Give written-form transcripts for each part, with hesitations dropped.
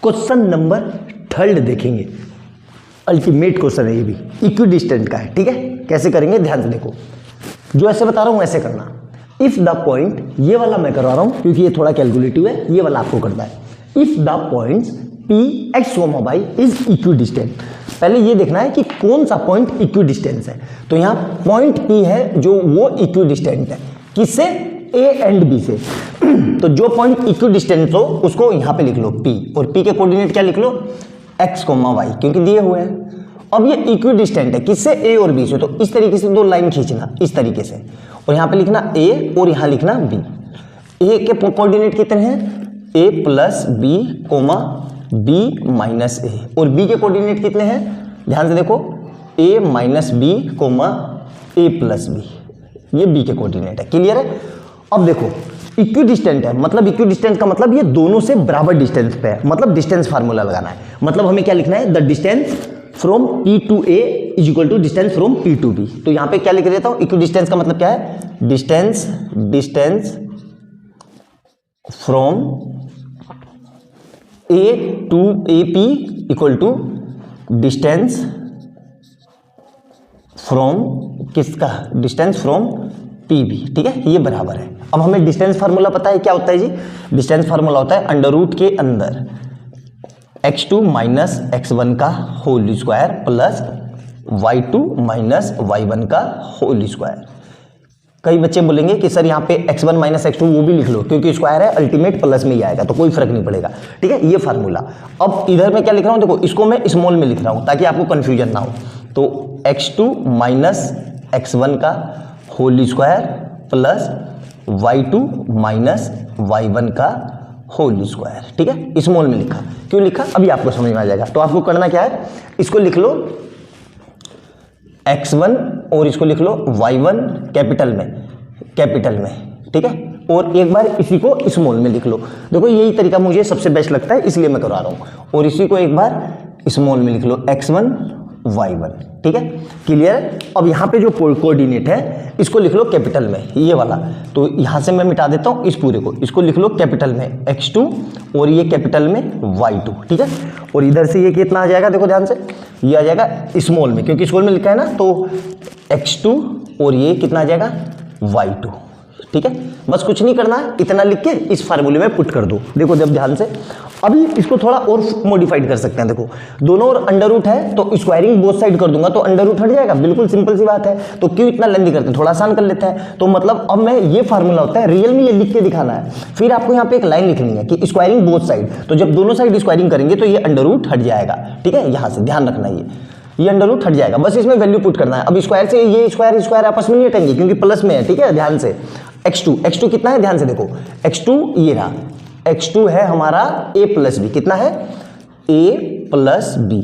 Question number 3 देखेंगे, ultimate question है ये भी, इक्विडिस्टेंट का है। ठीक है, कैसे करेंगे ध्यान से देखो, जो ऐसे बता रहा हूं ऐसे करना। इफ द पॉइंट, ये वाला मैं करवा रहा हूं क्योंकि ये थोड़ा कैलकुलेटिव है, ये वाला आपको करना है। If the points P x, y is equidistant, पहले ये देखना है कि कौन सा पॉइंट इक्विडिस्टेंस है। तो यहां पॉइंट P है जो वो इक्विडिस्टेंट है किससे, A एंड B से। तो जो पॉइंट इक्विडिस्टेंस हो उसको यहां पे लिख लो P, और P के कोऑर्डिनेट क्या लिख लो, x, y, क्योंकि दिए हुए हैं। अब ये इक्विडिस्टेंट है किससे, A और B से। तो इस तरीके से दो लाइन खींचना इस तरीके से, और यहां पे लिखना A और यहां लिखना B। A के कोऑर्डिनेट कितने हैं, A plus b comma B minus A, और B के कोऑर्डिनेट कितने हैं, ध्यान से देखो, A minus b comma A plus b, ये B के कोऑर्डिनेट है। क्लियर है। अब देखो इक्विडिस्टेंट है, मतलब इक्विडिस्टेंस का मतलब ये दोनों से बराबर डिस्टेंस पे है, मतलब डिस्टेंस फार्मूला लगाना है। मतलब हमें क्या लिखना है, the distance from P to A is equal to distance from P to B। तो यहां पे क्या लिख देता हूं, इक्विडिस्टेंस का मतलब क्या है, distance from A to AP equal to distance from किसका, डिस्टेंस फ्रॉम PB। ठीक है, ये बराबर है। अब हमें डिस्टेंस फार्मूला पता है, क्या होता है जी, डिस्टेंस फार्मूला होता है अंडर रूट के अंदर x2 माइनस x1 का whole square plus y2 minus y1 का होल स्क्वायर। कई बच्चे बोलेंगे कि सर यहाँ पे x1 माइनस x2 वो भी लिख लो, क्योंकि स्क्वायर है, अल्टीमेट प्लस में ही आएगा तो कोई फर्क नहीं पड़ेगा। ठीक है, ये फार्मूला। अब इधर मैं क्या लिख रहा हूँ, देखो इसको मैं स्मॉल में लिख रहा हूँ ताकि आपको कंफ्यूजन ना हो। तो x2 माइनस x1 का whole square plus y2 minus y1 का होल स्क्वायर। ठीक है, स्मॉल में लिखा, क्यों लिखा अभी आपको समझ में आ जाएगा। तो आपको करना क्या है, इसको लिख लो x1 और इसको लिख लो y1 कैपिटल में, ठीक है, और एक बार इसी को स्मॉल में लिख लो। देखो यही तरीका मुझे सबसे बेस्ट लगता है, इसलिए मैं करवा रहा हूं। और इसी को एक बार स्मॉल में लिख लो x1 y1। ठीक है, क्लियर है। अब यहाँ पे जो कोऑर्डिनेट है इसको लिख लो कैपिटल में, ये वाला। तो यहाँ से मैं मिटा देता हूँ इस पूरे को, इसको लिख लो कैपिटल में x2 और ये कैपिटल में y2। ठीक है, और इधर से ये कितना आ जाएगा, देखो ध्यान से, ये आ जाएगा स्मॉल में, क्योंकि स्मॉल में लिखा है ना, तो x2 और ये कितना आ जाएगा y2। ठीक है, बस कुछ नहीं करना है, इतना लिख के इस फार्मूले में पुट कर दो। देखो जब ध्यान से, अभी इसको थोड़ा और मॉडिफाइड कर सकते हैं। देखो दोनों और अंडर रूट है तो स्क्वायरिंग बोथ साइड कर दूंगा तो अंडर रूट हट जाएगा, बिल्कुल सिंपल सी बात है। तो क्यों इतना लेंदी करते हैं, थोड़ा आसान कर लेते हैं। तो मतलब अब मैं ये फार्मूला होता है, रियल में ये लिख के दिखाना है। फिर आपको यहाँ पे एक लाइन लिखनी है कि स्क्वायरिंग बोथ साइड, तो जब दोनों साइड स्क्वायरिंग करेंगे तो ये अंडर रूट हट जाएगा। ठीक है, यहाँ से ध्यान रखना, ये अंडर रूट हट जाएगा, बस इसमें वैल्यू पुट करना है। अब स्क्वायर से ये स्क्वायर आपस में नहीं हटेंगे क्योंकि प्लस में है। ठीक है, ध्यान से x2 कितना है, ध्यान से देखो, x2 ये रहा, x2 है हमारा a प्लस बी, कितना है a plus B,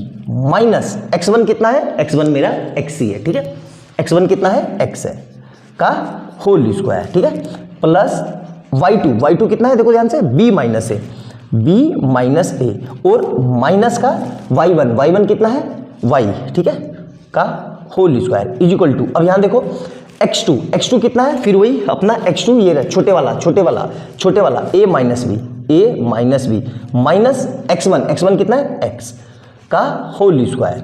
minus x1 कितना है, x1 मेरा x ही है। ठीक है, x1 कितना है, x है का होल स्क्वायर। ठीक है, प्लस y2 कितना है, देखो ध्यान से, b माइनस a और माइनस का y1 कितना है, y, ठीक है, का whole square is equal to, अब यहां देखो x2 कितना है, फिर वही अपना x2 ये रहा, छोटे वाला a minus B minus x1 कितना है, x का होल स्क्वायर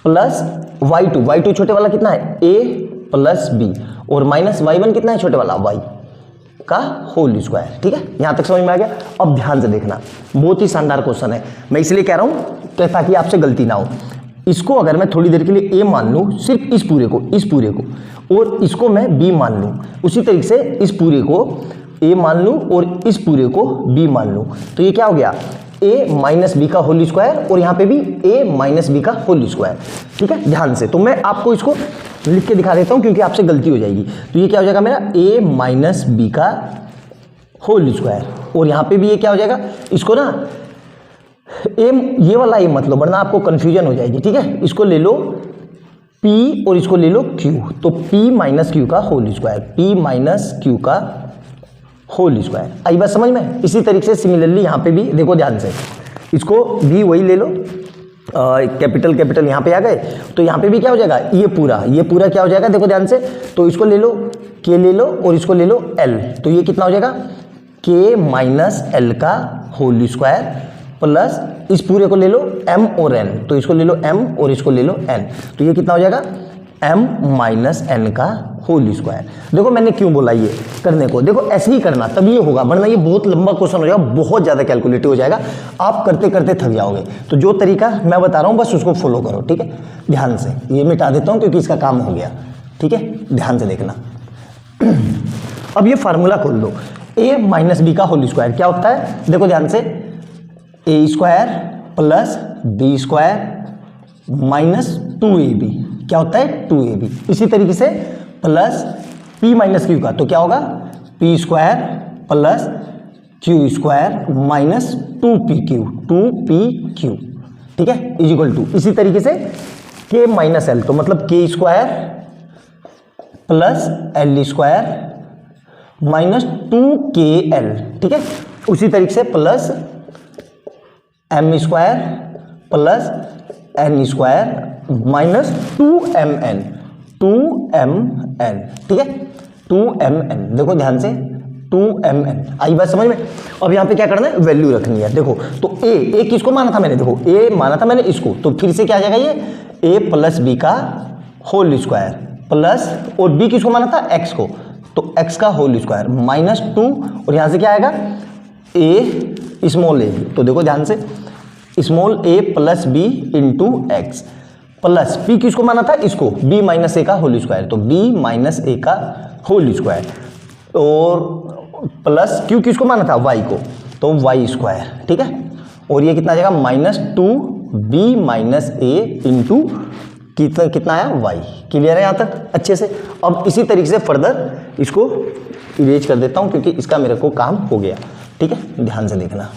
प्लस y2 छोटे वाला कितना है, a प्लस बी और माइनस y1 कितना है, छोटे वाला y का होल स्क्वायर। ठीक है, यहां तक समझ में आ गया। अब ध्यान से देखना, बहुत ही शानदार क्वेश्चन है, मैं इसलिए कह रहा हूं ताकि आपसे गलती ना हो। इसको अगर मैं थोड़ी देर के लिए a मान लूं, सिर्फ इस पूरे को, और इसको मैं b मान लूं, उसी तरीके से इस पूरे को a मान लूं और इस पूरे को b मान लूं, तो ये क्या हो गया, a माइनस बी का होल स्क्वायर, और यहाँ पे भी a माइनस बी का होल स्क्वायर। ठीक है, ध्यान से, तो मैं आपको इसको लिख के दिखा देता हूँ क्योंकि आपसे गलती हो जाएगी। तो ये क्या हो जाएगा मेरा a माइनस बी का होल स्क्वायर, और यहाँ पे भी ये क्या हो जाएगा, इसको ना ये वाला ये मत लो वरना आपको कंफ्यूजन हो जाएगी। ठीक है, इसको ले लो P और इसको ले लो Q, तो P माइनस Q का होल स्क्वायर, आई बात समझ में। इसी तरीके से सिमिलरली यहाँ पे भी देखो ध्यान से, इसको भी वही ले लो, कैपिटल यहाँ पे आ गए, तो यहाँ पे भी क्या हो जाएगा, ये पूरा क्या हो जाएगा, देखो ध्यान से, तो इसको ले लो K ले लो और इसको ले लो L, तो ये कितना हो जाएगा, K माइनस L का होल स्क्वायर प्लस इस पूरे को ले लो m और n, तो इसको ले लो m और इसको ले लो n, तो ये कितना हो जाएगा m माइनस n का होल स्क्वायर। देखो मैंने क्यों बोला ये करने को, देखो ऐसे ही करना तब ये होगा, वरना ये बहुत लंबा क्वेश्चन हो जाएगा, बहुत ज़्यादा कैलकुलेटिव हो जाएगा, आप करते करते थक जाओगे। तो जो तरीका मैं बता रहा हूँ बस उसको फॉलो करो, ठीक है। ध्यान से ये मिटा देता हूँ क्योंकि इसका काम हो गया, ठीक है। ध्यान से देखना। अब ये फार्मूला खोल दो, a माइनस बी का होल स्क्वायर क्या होता है, देखो ध्यान से, a square plus b square minus 2ab क्या होता है 2ab। इसी तरीके से प्लस p माइनस क्यू का तो क्या होगा p square plus q square minus 2pq, ठीक है, इज इक्वल टू। इसी तरीके से k माइनस l तो मतलब k square plus l square minus 2kl, ठीक है। उसी तरीके से plus m square plus n square minus 2mn, ठीक है 2mn। देखो ध्यान से 2mn आई बात समझ में। अब यहाँ पे क्या करना है, वैल्यू रखनी है। देखो तो a किसको माना था मैंने, देखो a माना था मैंने इसको, तो फिर से क्या आ जाएगा ये a प्लस बी का होल स्क्वायर प्लस, और b किसको माना था x को, तो x का होल स्क्वायर माइनस 2, और यहाँ से क्या आएगा a स्मॉल a, तो देखो ध्यान से small a plus b into x plus p किसको माना था इसको, b माइनस a का होल स्क्वायर, तो b माइनस a का होल स्क्वायर, और प्लस q किसको माना था y को, तो y स्क्वायर, ठीक है। और ये कितना आ जाएगा minus 2b minus a into कितना आया y। क्लियर है यहाँ तक अच्छे से। अब इसी तरीके से फर्दर इसको इरेज कर देता हूँ क्योंकि इसका मेरे को काम हो गया, ठीक है। ध्यान से देखना,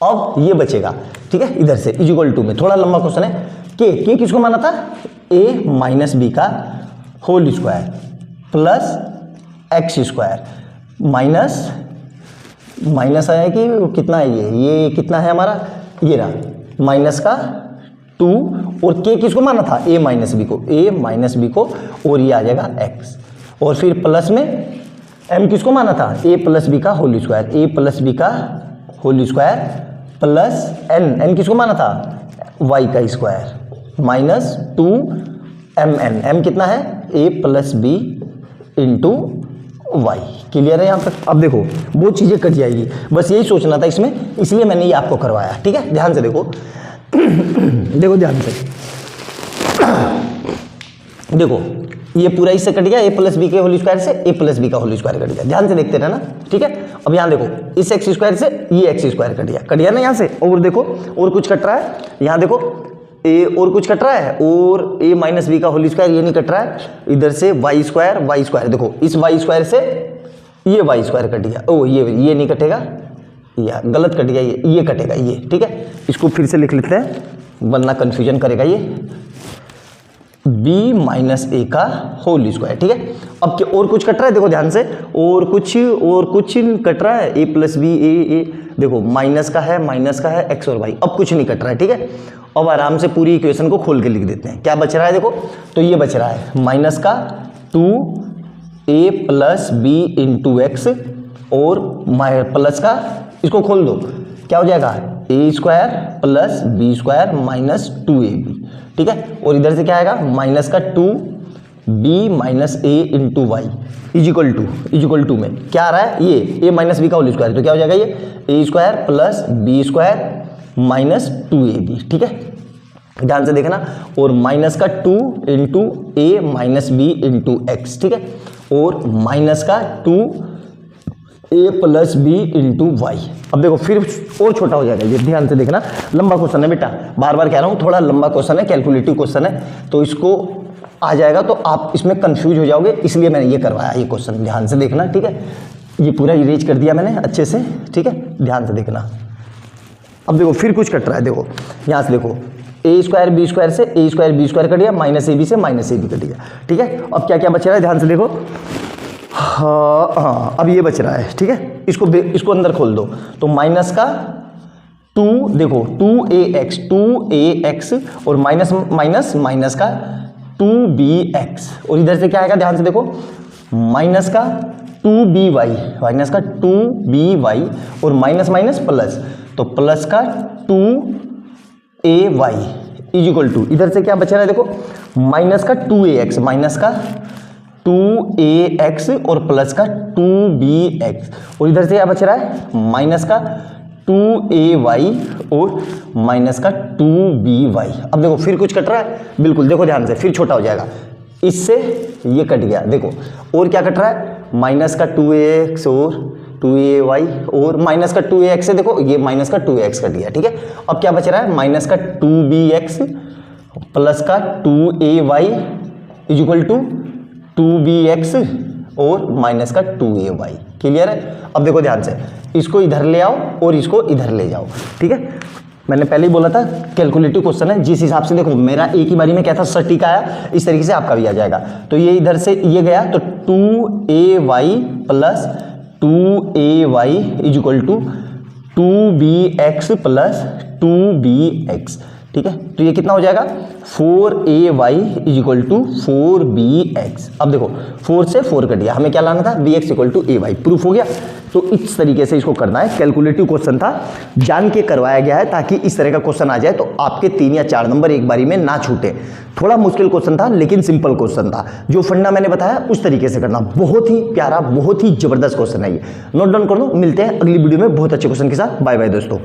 अब ये बचेगा, ठीक है, इधर से इज इक्वल टू में थोड़ा लंबा क्वेश्चन है, के किसको माना था a माइनस बी का whole square plus x square minus आया कि कितना है ये कितना है हमारा, ये रहा माइनस का 2, और के किसको माना था a माइनस बी को, और ये आ जाएगा x, और फिर प्लस में m किसको माना था a प्लस बी का whole square, whole square plus n किसको माना था y का स्क्वायर माइनस 2mn, m कितना है a plus b into y. Clear है यहाँ तक। अब देखो वो चीज़ें कट जाएगी, बस यही सोचना था इसमें, इसलिए मैंने ये आपको करवाया, ठीक है। ध्यान से देखो देखो ध्यान से देखो, ये पूरा इससे कट गया, a प्लस बी के होल स्क्वायर से a प्लस बी का होल स्क्वायर कट गया, ध्यान से देखते रहना, ठीक है। अब यहाँ देखो इस एक्स स्क्वायर से ये एक्स स्क्वायर कट गया ना यहाँ से, और देखो और कुछ कट रहा है, यहाँ देखो a और कुछ कट रहा है, और a माइनस बी का होल स्क्वायर ये नहीं कट रहा है, इधर से वाई स्क्वायर, देखो इस वाई स्क्वायर से ये वाई स्क्वायर कट गया, ओ ये नहीं कटेगा, या गलत कट गया, ये कटेगा ये, ठीक है। इसको फिर से लिख लेते हैं वरना कंफ्यूजन करेगा ये, b माइनस ए का होल स्क्वायर, ठीक है। अब क्या और कुछ कट रहा है, देखो ध्यान से, और कुछ कट रहा है, a प्लस बी ए, देखो माइनस का है x और y, अब कुछ नहीं कट रहा है, ठीक है। अब आराम से पूरी इक्वेशन को खोल के लिख देते हैं, क्या बच रहा है देखो, तो ये बच रहा है माइनस का 2a plus b into x, और प्लस का इसको खोल दो, क्या हो जाएगा a square plus b square minus 2ab, ठीक है। और इधर से क्या आएगा माइनस का 2b minus a into y is equal to में क्या आ रहा है, ये a माइनस बी का होल स्क्वायर, तो क्या हो जाएगा ये a square plus b square minus 2ab, ठीक है। ध्यान से देखना, और माइनस का 2 इंटू ए माइनस बी इंटू एक्स, ठीक है, और माइनस का 2a plus b into Y. अब देखो फिर और छोटा हो जाएगा ये, ध्यान से देखना, लंबा क्वेश्चन है बेटा, बार बार कह रहा हूँ थोड़ा लंबा क्वेश्चन है, कैलकुलेटिव क्वेश्चन है, तो इसको आ जाएगा तो आप इसमें कंफ्यूज हो जाओगे, इसलिए मैंने ये करवाया ये क्वेश्चन, ध्यान से देखना, ठीक है। ये पूरा इरेज कर दिया मैंने अच्छे से, ठीक है, ध्यान से देखना। अब देखो फिर कुछ कट रहा है, देखो यहाँ से देखो a स्क्वायर बी स्क्वायर से a square b square cut गया, माइनस ए बी से माइनस ए बी कट गया, ठीक है। अब क्या क्या बच रहा है, ध्यान से देखो, हाँ अब ये बच रहा है, ठीक है। इसको अंदर खोल दो, तो माइनस का 2, देखो 2ax और माइनस का 2bx, और इधर से क्या आएगा, ध्यान से देखो माइनस का 2by, माइनस का 2by और माइनस माइनस प्लस, तो प्लस का 2ay इज इक्वल टू, इधर से क्या बच रहा है देखो, माइनस का 2ax, माइनस का 2ax और प्लस का 2bx, और इधर से क्या बच रहा है, माइनस का 2ay और माइनस का 2by। अब देखो फिर कुछ कट रहा है, बिल्कुल देखो ध्यान से, फिर छोटा हो जाएगा, इससे ये कट गया देखो, और क्या कट रहा है, माइनस का 2ax और 2ay और माइनस का 2ax से देखो ये माइनस का 2ax कट गया, ठीक है। अब क्या बच रहा है, माइनस का 2bx प्लस का 2ay is equal to 2bx और माइनस का 2ay। क्लियर है। अब देखो ध्यान से, इसको इधर ले आओ और इसको इधर ले जाओ, ठीक है। मैंने पहले ही बोला था कैलकुलेटिव क्वेश्चन है, जिस हिसाब से देखो मेरा एक ही बारी में क्या था, सटीक आया, इस तरीके से आपका भी आ जाएगा। तो ये इधर से ये गया तो 2ay plus 2ay is equal to 2bx plus 2bx, ठीक है। तो ये कितना हो जाएगा, 4ay is equal to 4bx। अब देखो 4 से 4 कट गया, हमें क्या लाना था, bx equal to ay। Proof हो गया। तो इस तरीके से इसको करना है, कैलकुलेटिव क्वेश्चन था, जान के करवाया गया है ताकि इस तरह का क्वेश्चन आ जाए तो आपके 3 या 4 नंबर एक बारी में ना छूटे। थोड़ा मुश्किल क्वेश्चन था लेकिन सिंपल क्वेश्चन था, जो फंडा मैंने बताया उस तरीके से करना। बहुत ही प्यारा, बहुत ही जबरदस्त क्वेश्चन है ये, नोट डाउन कर लो। मिलते हैं अगली वीडियो में बहुत अच्छे क्वेश्चन के साथ। बाय बाय दोस्तों।